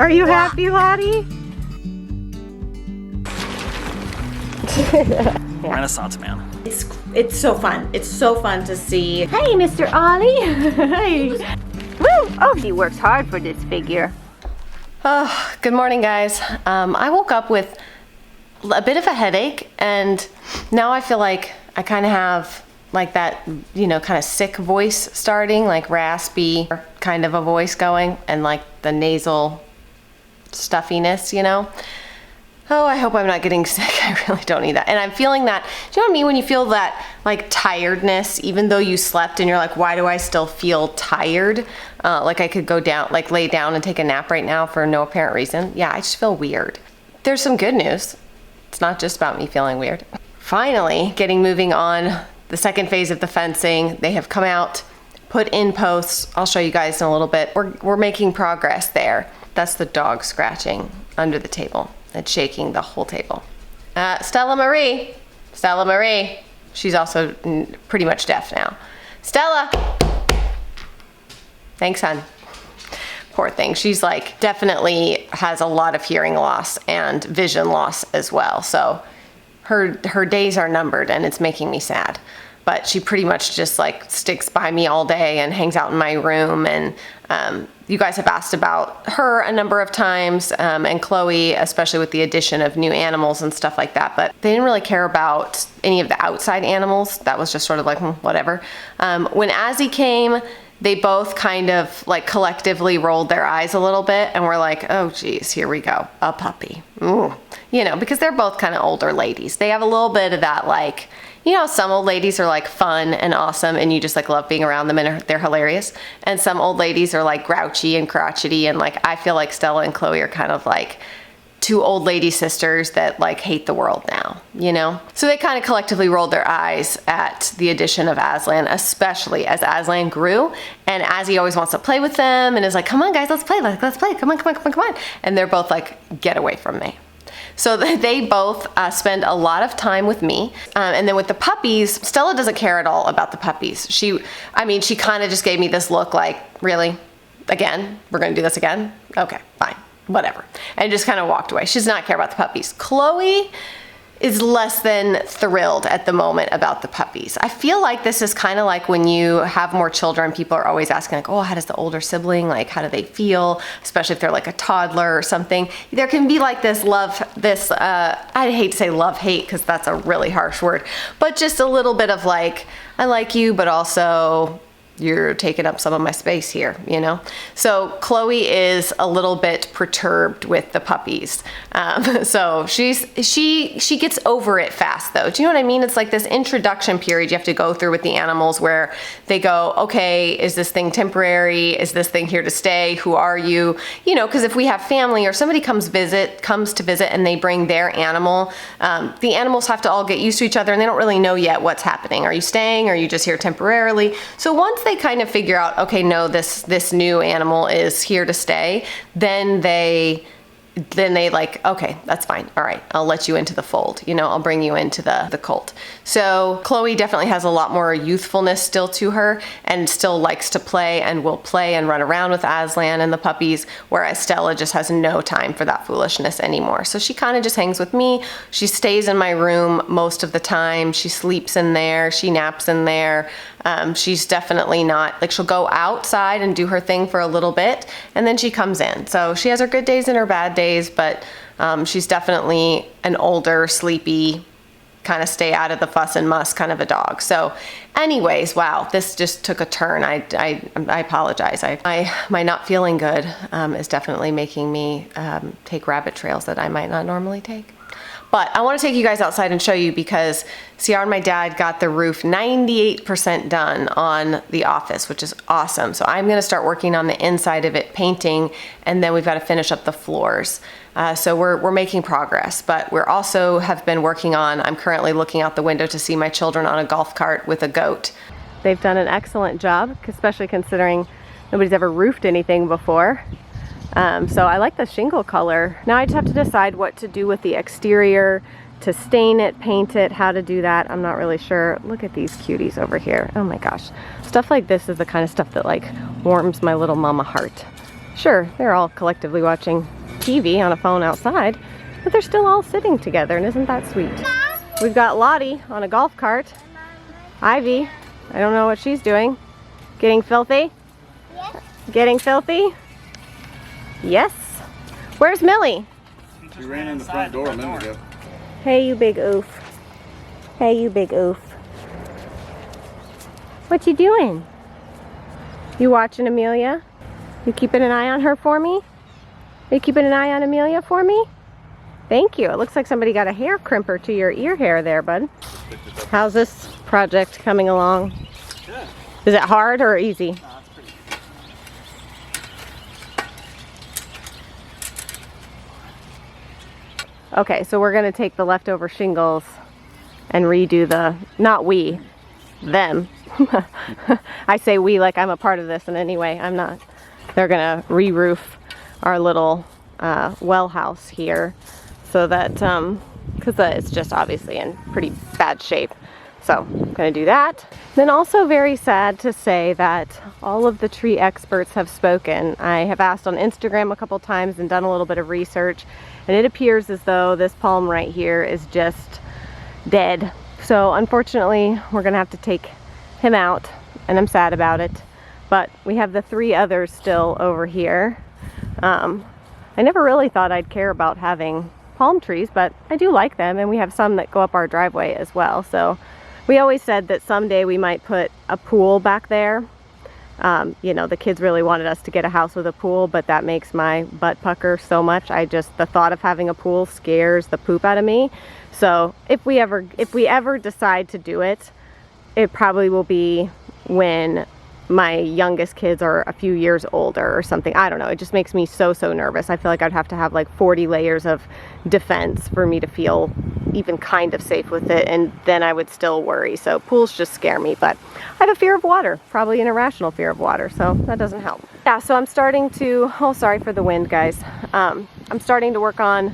Are you happy, Lottie? Renaissance man. It's so fun. It's so fun to see. Hey, Mr. Ollie. Hey. Woo! Oh, he works hard for this figure. Oh, good morning, guys. I woke up with a bit of a headache, and now I feel like I kind of have like that, you know, kind of sick voice starting, like raspy kind of a voice going, and like the nasal stuffiness, you know. Oh, I hope I'm not getting sick. I really don't need that. And I'm feeling that, do you know what I mean? When you feel that like tiredness, even though you slept and you're like, why do I still feel tired? Like I could go down, like lay down and take a nap right now for no apparent reason. Yeah, I just feel weird. There's some good news. It's not just about me feeling weird. Finally, getting moving on the second phase of the fencing. They have come out, put in posts. I'll show you guys in a little bit. We're making progress there. That's the dog scratching under the table. It's shaking the whole table. Stella Marie. Stella Marie. She's also pretty much deaf now. Stella. Thanks, hon. Poor thing. She's like definitely has a lot of hearing loss and vision loss as well. So her days are numbered, and it's making me sad. But she pretty much just like sticks by me all day and hangs out in my room. And you guys have asked about her a number of times, and Chloe, especially with the addition of new animals and stuff like that. But they didn't really care about any of the outside animals. That was just sort of like, whatever. When Azzy came, they both kind of like collectively rolled their eyes a little bit and were like, oh geez, here we go, a puppy. Ooh. You know, because they're both kind of older ladies. They have a little bit of that, like, you know, some old ladies are like fun and awesome and you just like love being around them and they're hilarious. And some old ladies are like grouchy and crotchety, and like I feel like Stella and Chloe are kind of like two old lady sisters that like hate the world now, you know? So they kind of collectively rolled their eyes at the addition of Aslan, especially as Aslan grew. And Azzy always wants to play with them and is like, come on guys, let's play, let's play, come on, come on, come on, come on. And they're both like, get away from me. So they both spend a lot of time with me. And then with the puppies, Stella doesn't care at all about the puppies. She kind of just gave me this look like, really? Again? We're gonna do this again? Okay, fine, whatever. And just kind of walked away. She does not care about the puppies. Chloe is less than thrilled at the moment about the puppies. I feel like this is kind of like when you have more children, people are always asking like, oh, how does the older sibling, like how do they feel? Especially if they're like a toddler or something. There can be like this I hate to say love-hate because that's a really harsh word, but just a little bit of like, I like you, but also you're taking up some of my space here, you know? So Chloe is a little bit perturbed with the puppies. So she gets over it fast though. Do you know what I mean? It's like this introduction period you have to go through with the animals where they go, okay, is this thing temporary? Is this thing here to stay? Who are you? You know, because if we have family or somebody comes to visit and they bring their animal, the animals have to all get used to each other and they don't really know yet what's happening. Are you staying? Or are you just here temporarily? So once they kind of figure out, okay, no, this new animal is here to stay, then they like, okay, that's fine. All right, I'll let you into the fold. You know, I'll bring you into the cult. So Chloe definitely has a lot more youthfulness still to her and still likes to play and will play and run around with Aslan and the puppies, whereas Stella just has no time for that foolishness anymore. So she kind of just hangs with me. She stays in my room most of the time. She sleeps in there. She naps in there. She's definitely not, like she'll go outside and do her thing for a little bit and then she comes in. So she has her good days and her bad days, but she's definitely an older, sleepy, kind of stay out of the fuss and muss kind of a dog. So anyways, wow, this just took a turn. I apologize. My not feeling good is definitely making me take rabbit trails that I might not normally take. But I want to take you guys outside and show you because Ciara and my dad got the roof 98% done on the office, which is awesome. So I'm going to start working on the inside of it, painting, and then we've got to finish up the floors. So we're making progress, but we're also have been working on, I'm currently looking out the window to see my children on a golf cart with a goat. They've done an excellent job, especially considering nobody's ever roofed anything before. So I like the shingle color. Now I just have to decide what to do with the exterior, to stain it, paint it, how to do that. I'm not really sure. Look at these cuties over here. Oh my gosh. Stuff like this is the kind of stuff that like warms my little mama heart. Sure, they're all collectively watching TV on a phone outside, but they're still all sitting together, and isn't that sweet? We've got Lottie on a golf cart. Ivy, I don't know what she's doing. Getting filthy? Yes. Getting filthy? Yes. Where's Millie? She ran in the front door a minute ago. Hey, you big oof. Hey, you big oof. What you doing? You watching Amelia? You keeping an eye on her for me? Are you keeping an eye on Amelia for me? Thank you. It looks like somebody got a hair crimper to your ear hair there, bud. How's this project coming along? Good. Is it hard or easy? No, it's pretty easy. Okay, so we're gonna take the leftover shingles and redo the, not we, them. I say we like I'm a part of this in any way. I'm not. They're gonna re-roof our little well house here so that, because it's just obviously in pretty bad shape. So I'm gonna do that. Then also very sad to say that all of the tree experts have spoken. I have asked on Instagram a couple times and done a little bit of research, and it appears as though this palm right here is just dead. So unfortunately, we're gonna have to take him out, and I'm sad about it. But we have the 3 others still over here. I never really thought I'd care about having palm trees, but I do like them, and we have some that go up our driveway as well. So we always said that someday we might put a pool back there. You know, the kids really wanted us to get a house with a pool, but that makes my butt pucker so much. The thought of having a pool scares the poop out of me. So if we ever decide to do it, it probably will be when my youngest kids are a few years older or something. I don't know. It just makes me so nervous. I feel like I'd have to have like 40 layers of defense for me to feel even kind of safe with it, and then I would still worry. So pools just scare me, but I have a fear of water, probably an irrational fear of water, so that doesn't help. Yeah, so I'm starting to, oh, sorry for the wind, guys. I'm starting to work on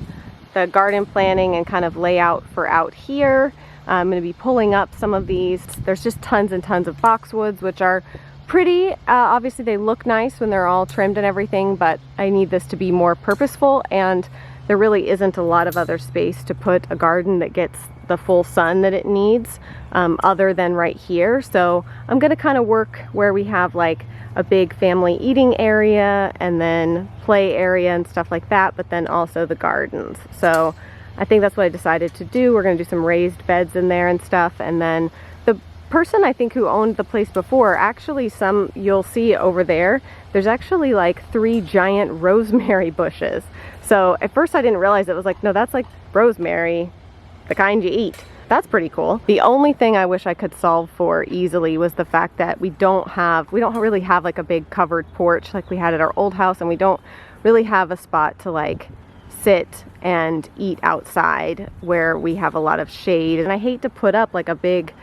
the garden planning and kind of layout for out here. I'm going to be pulling up some of these. There's just tons and tons of boxwoods, which are pretty. Obviously they look nice when they're all trimmed and everything, but I need this to be more purposeful, and there really isn't a lot of other space to put a garden that gets the full sun that it needs, other than right here. So I'm going to kind of work where we have like a big family eating area and then play area and stuff like that, but then also the gardens. So I think that's what I decided to do. We're going to do some raised beds in there and stuff, and then the person I think who owned the place before, actually some, you'll see over there's actually like 3 giant rosemary bushes. So at first I didn't realize it was like, no, that's like rosemary, the kind you eat. That's pretty cool. The only thing I wish I could solve for easily was the fact that we don't really have like a big covered porch like we had at our old house, and we don't really have a spot to like sit and eat outside where we have a lot of shade. And I hate to put up like a big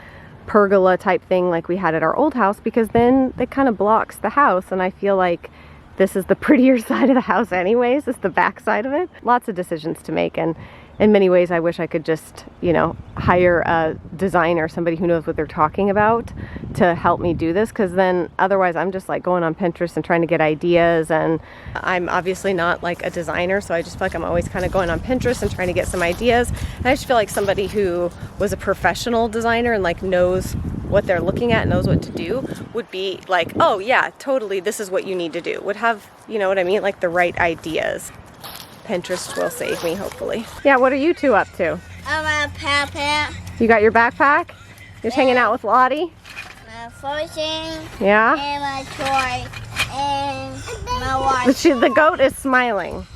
pergola type thing like we had at our old house, because then it kind of blocks the house, and I feel like this is the prettier side of the house anyways. It's the back side of it. Lots of decisions to make, and in many ways I wish I could just, you know, hire a designer, somebody who knows what they're talking about, to help me do this, because then otherwise I'm just like going on Pinterest and trying to get ideas, and I'm obviously not like a designer, so I just feel like I'm always kind of going on Pinterest and trying to get some ideas. And I just feel like somebody who was a professional designer and like knows what they're looking at, knows what to do, would be like, oh yeah, totally, this is what you need to do, would have, you know what I mean, like the right ideas. Pinterest will save me, hopefully. Yeah, what are you 2 up to? I'm a papa. You got your backpack? You're just hanging out with Lottie? My fortune. Yeah? And my toy. And my watch. The goat is smiling.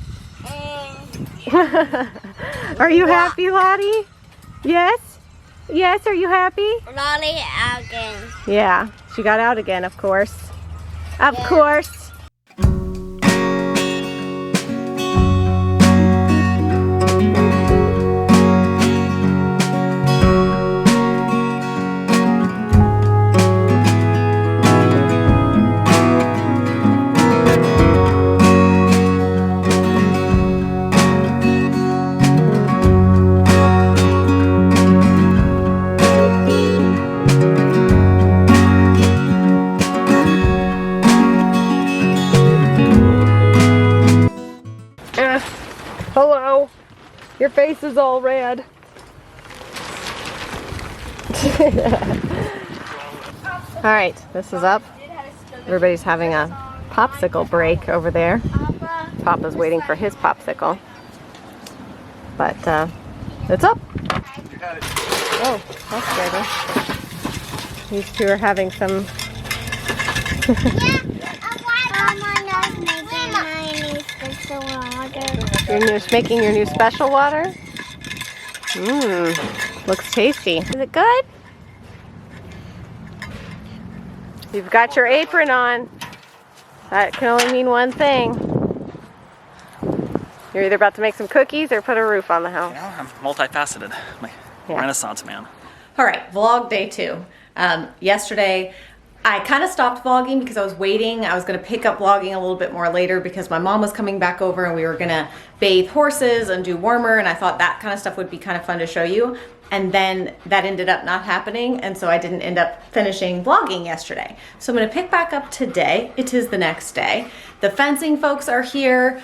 And Are you happy, Lottie? Yes? Yes, are you happy? Lolly again. Yeah, she got out again, of course. Of course. Hello. Your face is all red. All right, this is up. Everybody's having a popsicle break over there. Papa's waiting for his popsicle. But it's up. Oh, that's scary. These two are having some... You're making your new special water? Mmm, looks tasty. Is it good? You've got your apron on. That can only mean one thing. You're either about to make some cookies or put a roof on the house. You know, I'm multifaceted. I'm a Renaissance man. All right, vlog day 2. Yesterday, I kind of stopped vlogging because I was waiting. I was going to pick up vlogging a little bit more later because my mom was coming back over and we were going to bathe horses and do warmer, and I thought that kind of stuff would be kind of fun to show you. And then that ended up not happening, and so I didn't end up finishing vlogging yesterday. So I'm going to pick back up today. It is the next day. The fencing folks are here.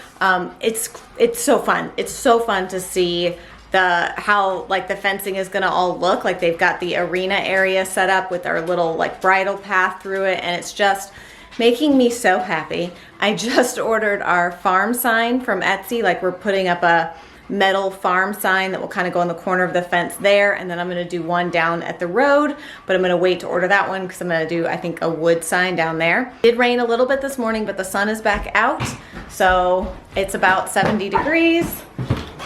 It's so fun. It's so fun to see how like the fencing is gonna all look. Like they've got the arena area set up with our little like bridle path through it, and it's just making me so happy. I just ordered our farm sign from Etsy. Like we're putting up a metal farm sign that will kind of go in the corner of the fence there, and then I'm going to do one down at the road, but I'm going to wait to order that one because I'm going to do, I think, a wood sign down there. It did rain a little bit this morning, but the sun is back out, so it's about 70 degrees.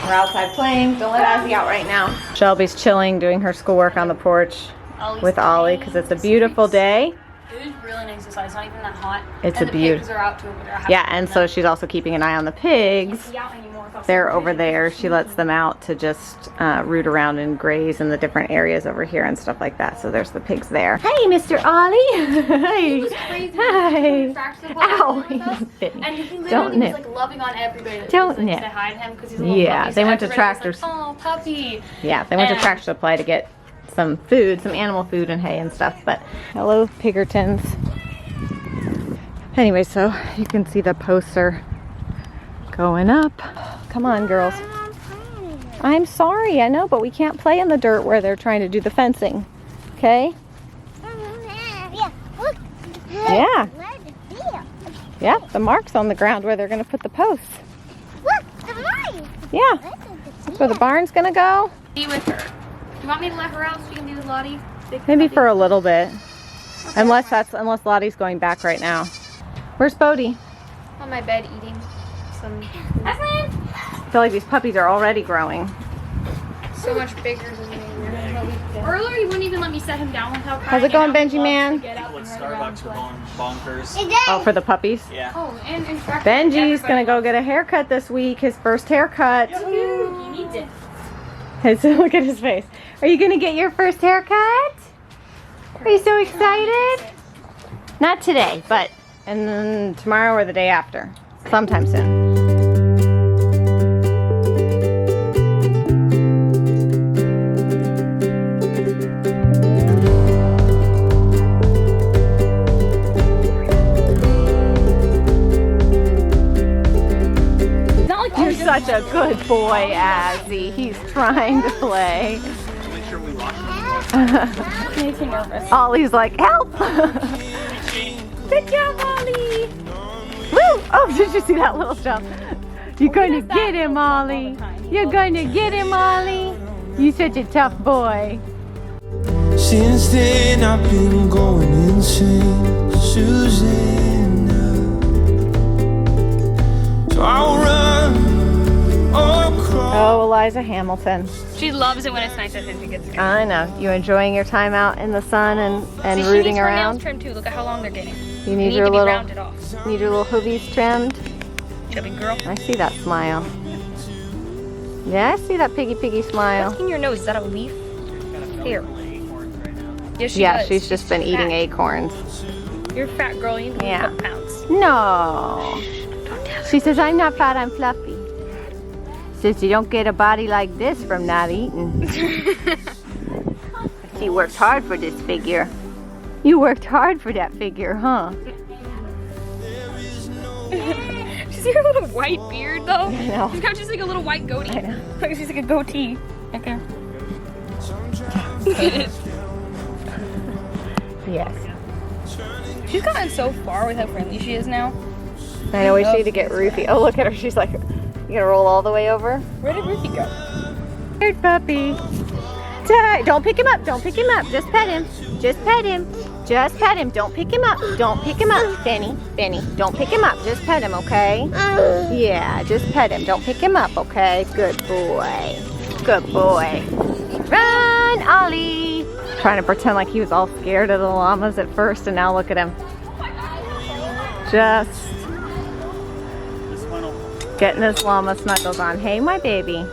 We're outside playing. Don't let Ozzy out right now. Shelby's chilling, doing her schoolwork on the porch with Ollie because it's a beautiful day. It was really nice outside. It's not even that hot. It's and a beautiful. The pigs are out too over there. Yeah, and so she's also keeping an eye on the pigs. They're over there. She lets them out to just root around and graze in the different areas over here and stuff like that. So there's the pigs there. Hey, Mr. Ollie. Hey. Hi. Ow. And he literally Don't nip. was like loving on everybody. Don't like, nip. Say hi to him because he's a little Yeah, puppy. they So went to everybody was Tractor's. Like, oh, puppy. Yeah, they went to Tractor Supply to get some food, some animal food and hay and stuff. But hello, Piggertons. Anyway, so you can see the poster going up. Come on, girls. I'm sorry, I know, but we can't play in the dirt where they're trying to do the fencing. Okay? Yeah, look. Yeah. Yeah, the marks on the ground where they're going to put the posts. Look, the mine. Yeah. That's where the barn's going to go. Be with her. Do you want me to let her out so you can be with Lottie? Maybe for a little bit. Unless Lottie's going back right now. Where's Bodie? On my bed eating some. I feel like these puppies are already growing. So much bigger than me. Earlier, he wouldn't even let me set him down without crying. How's it going, Benji man? People at Starbucks were going bonkers. Oh, for the puppies? Yeah. Oh, and Benji's gonna go get a haircut this week. His first haircut. He needs it. So look at his face. Are you gonna get your first haircut? Are you so excited? Not today, but and then tomorrow or the day after. Sometime soon. You're such a good boy, Azzy. He's trying to play. Make sure we wash them. Makes me nervous. Ollie's like, help! Good job, Ollie! Woo! Oh, did you see that little jump? You're going to get him, Ollie. You're going to get him, Ollie. You're such a tough boy. Since then I've been going insane, Susanna. So I'll run across. Oh, Eliza Hamilton. She loves it when it's nice. I think she gets scared. I know. You enjoying your time out in the sun and See, she rooting needs her around? nails trimmed too. Look at how long they're getting. You They need your to be little rounded off. need your little hoovies trimmed. Chubby girl. I see that smile. Yeah, I see that piggy smile. What's in your nose? Is that a leaf? Here. Yes, she Yeah, does. she's just been eating acorns. You're a fat girl. You need to Yeah. lose a couple pounds. No. She says, I'm not fat, I'm fluffy. Says you don't get a body like this from not eating. She worked hard for this figure. You worked hard for that figure, huh? She's you see her little white beard though? I know. She's got just like a little white goatee. I know. Like she's like a goatee right there. Yes. She's gotten so far with how friendly she is now. I know we need to get Ruthie. Oh, look at her. She's like, you gonna roll all the way over? Where did Ruthie go? Weird puppy. Don't pick him up. Don't pick him up. Just pet him. Just pet him. Just pet him. Don't pick him up. Don't pick him up. Benny. Benny. Don't pick him up. Just pet him, okay? Yeah, just pet him. Don't pick him up, okay? Good boy. Good boy. Run, Ollie. Trying to pretend like he was all scared of the llamas at first, and now look at him. Just getting his llama snuggles on. Hey, my baby.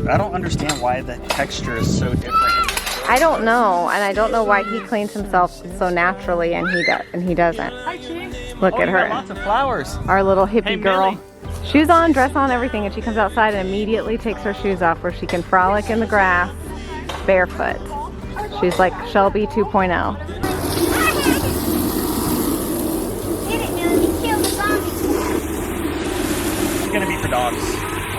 I don't understand why the texture is so different. I don't know, and I don't know why he cleans himself so naturally and he doesn't. Hi, Chief. Look at You her. got lots of flowers. Our little hippie Hey, girl. Millie. Shoes on, dress on, everything, and she comes outside and immediately takes her shoes off where she can frolic in the grass barefoot. She's like Shelby 2.0. Get it, Millie. Kill the zombie. It's gonna be for dogs.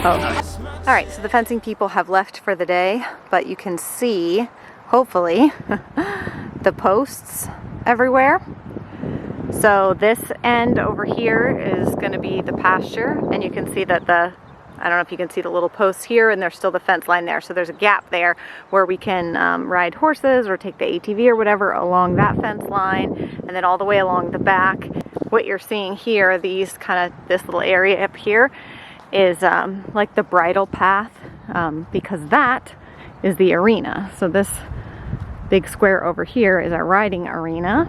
Oh. All right, so the fencing people have left for the day, but you can see, hopefully, the posts everywhere. So this end over here is going to be the pasture, and you can see that I don't know if you can see the little posts here, and there's still the fence line there. So there's a gap there where we can ride horses or take the ATV or whatever along that fence line, and then all the way along the back. What you're seeing here, this little area up here, is like the bridle path, because that is the arena. So this big square over here is our riding arena,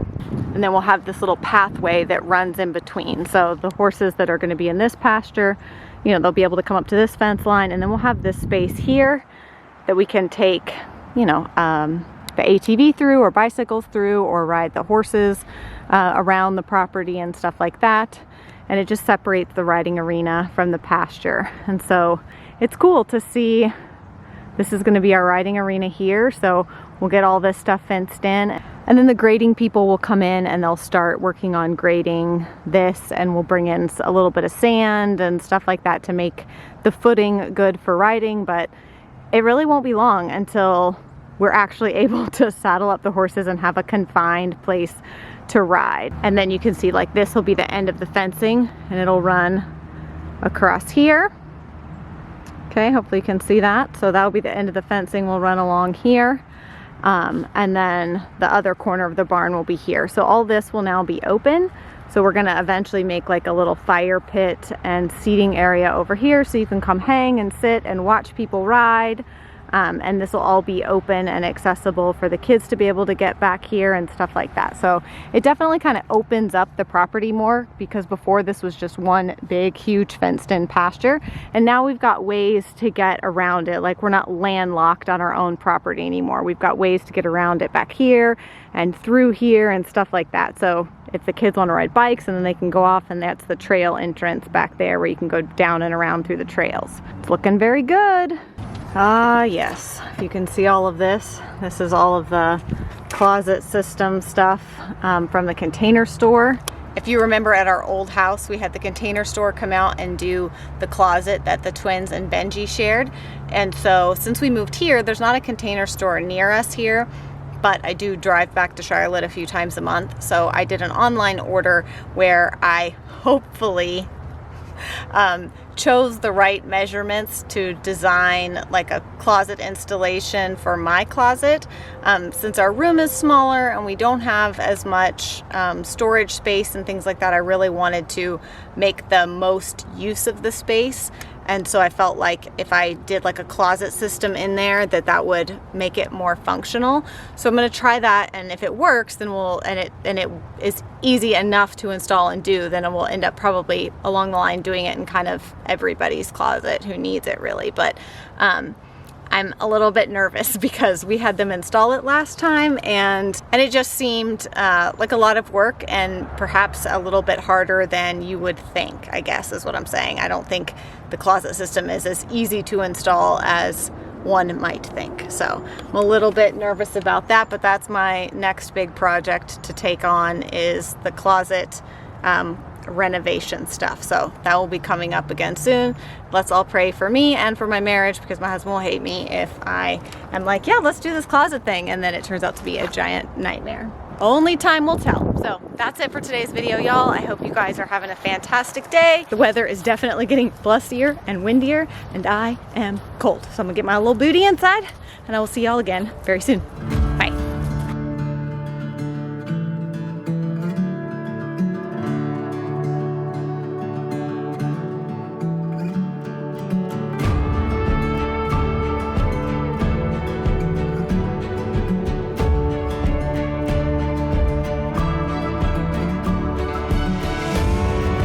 and then we'll have this little pathway that runs in between. So the horses that are going to be in this pasture, you know, they'll be able to come up to this fence line, and then we'll have this space here that we can take, you know, the ATV through, or bicycles through, or ride the horses around the property and stuff like that. And it just separates the riding arena from the pasture. And so it's cool to see. This is going to be our riding arena here, so we'll get all this stuff fenced in, and then the grading people will come in and they'll start working on grading this, and we'll bring in a little bit of sand and stuff like that to make the footing good for riding. But it really won't be long until we're actually able to saddle up the horses and have a confined place to ride. And then you can see, like, this will be the end of the fencing, and it'll run across here. Okay, hopefully you can see that. So that'll be the end of the fencing. We'll run along here, and then the other corner of the barn will be here. So all this will now be open. So we're gonna eventually make like a little fire pit and seating area over here, so you can come hang and sit and watch people ride. And this will all be open and accessible for the kids to be able to get back here and stuff like that. So it definitely kind of opens up the property more, because before this was just one big, huge fenced in pasture. And now we've got ways to get around it. Like, we're not landlocked on our own property anymore. We've got ways to get around it back here and through here and stuff like that. So if the kids want to ride bikes, and then they can go off, and that's the trail entrance back there where you can go down and around through the trails. It's looking very good. Ah, yes, you can see all of this. This is all of the closet system stuff from the Container Store. If you remember, at our old house, we had the Container Store come out and do the closet that the twins and Benji shared. And so since we moved here, there's not a Container Store near us here, but I do drive back to Charlotte a few times a month. So I did an online order where I hopefully chose the right measurements to design like a closet installation for my closet. Since our room is smaller and we don't have as much storage space and things like that, I really wanted to make the most use of the space. And so I felt like if I did like a closet system in there, that would make it more functional. So I'm going to try that, and if it works, then and it is easy enough to install and do, then we'll end up probably along the line doing it in kind of everybody's closet who needs it, really. But I'm a little bit nervous because we had them install it last time, and it just seemed like a lot of work, and perhaps a little bit harder than you would think, I guess is what I'm saying. I don't think the closet system is as easy to install as one might think. So I'm a little bit nervous about that, but that's my next big project to take on, is the closet renovation stuff. So that will be coming up again soon. Let's all pray for me and for my marriage, because my husband will hate me if I am like, yeah, let's do this closet thing, and then it turns out to be a giant nightmare. Only time will tell. So that's it for today's video, y'all. I hope you guys are having a fantastic day. The weather is definitely getting blustier and windier, and I am cold. So I'm gonna get my little booty inside, and I will see y'all again very soon.